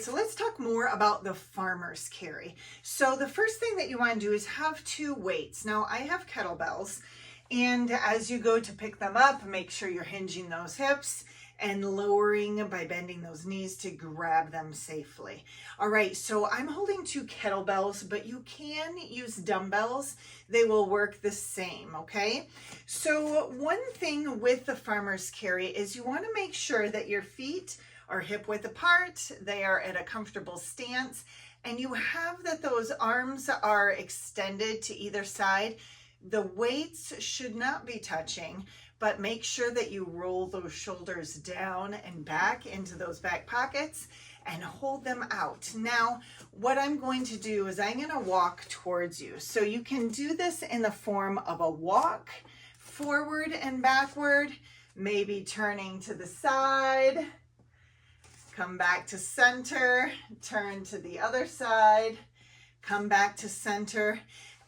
So let's talk more about the farmer's carry. So the first thing that you want to do is have two weights. Now I have kettlebells, and as you go to pick them up, make sure you're hinging those hips and lowering by bending those knees to grab them safely. All right, so I'm holding two kettlebells, but you can use dumbbells. They will work the same, okay? So one thing with the farmer's carry is you want to make sure that your feet are hip width apart, they are at a comfortable stance, and you have that those arms are extended to either side. The weights should not be touching, but make sure that you roll those shoulders down and back into those back pockets and hold them out. Now, what I'm going to do is I'm going to walk towards you. So you can do this in the form of a walk, forward and backward, maybe turning to the side, come back to center, turn to the other side, come back to center,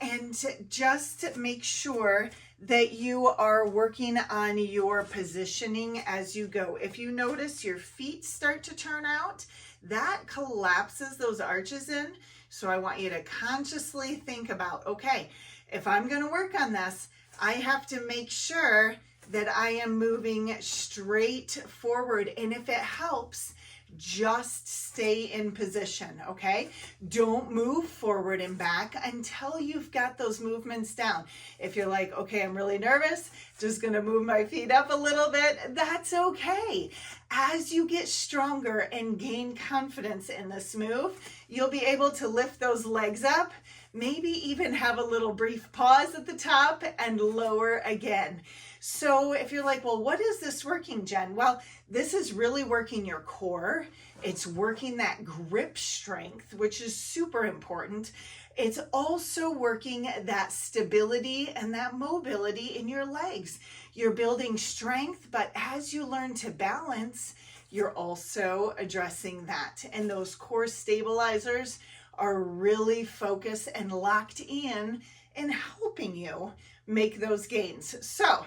and just make sure that you are working on your positioning as you go. If you notice your feet start to turn out, that collapses those arches in. So I want you to consciously think about, okay, if I'm going to work on this, I have to make sure that I am moving straight forward. And if it helps, just stay in position, okay? Don't move forward and back until you've got those movements down. If you're like, okay, I'm really nervous, just gonna move my feet up a little bit, that's okay. As you get stronger and gain confidence in this move, you'll be able to lift those legs up, maybe even have a little brief pause at the top and lower again. So if you're like, well, what is this working, Jen? Well, this is really working your core. It's working that grip strength, which is super important. It's also working that stability and that mobility in your legs. You're building strength, but as you learn to balance, you're also addressing that. And those core stabilizers are really focused and locked in helping you make those gains. So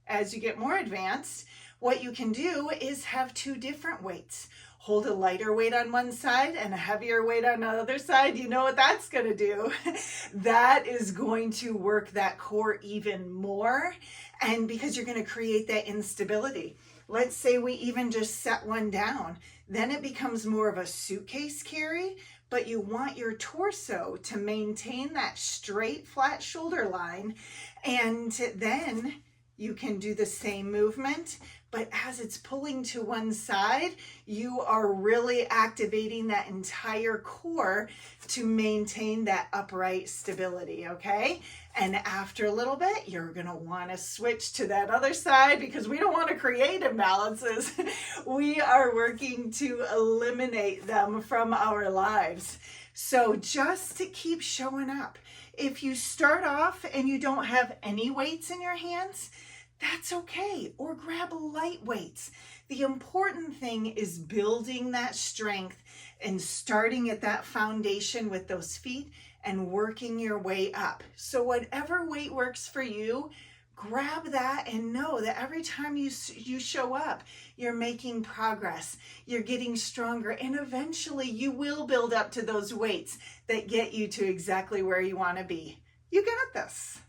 as you get more advanced, what you can do is have two different weights. Hold a lighter weight on one side and a heavier weight on the other side. You know what that's going to do? That is going to work that core even more. And because you're going to create that instability. Let's say we even just set one down. Then it becomes more of a suitcase carry, but you want your torso to maintain that straight, flat shoulder line. And then you can do the same movement, but as it's pulling to one side, you are really activating that entire core to maintain that upright stability, okay? And after a little bit, you're gonna wanna switch to that other side because we don't wanna create imbalances. We are working to eliminate them from our lives. So just to keep showing up. If you start off and you don't have any weights in your hands, that's okay, or grab light weights. The important thing is building that strength and starting at that foundation with those feet and working your way up. So whatever weight works for you, grab that and know that every time you show up, you're making progress, you're getting stronger, and eventually you will build up to those weights that get you to exactly where you want to be. You got this.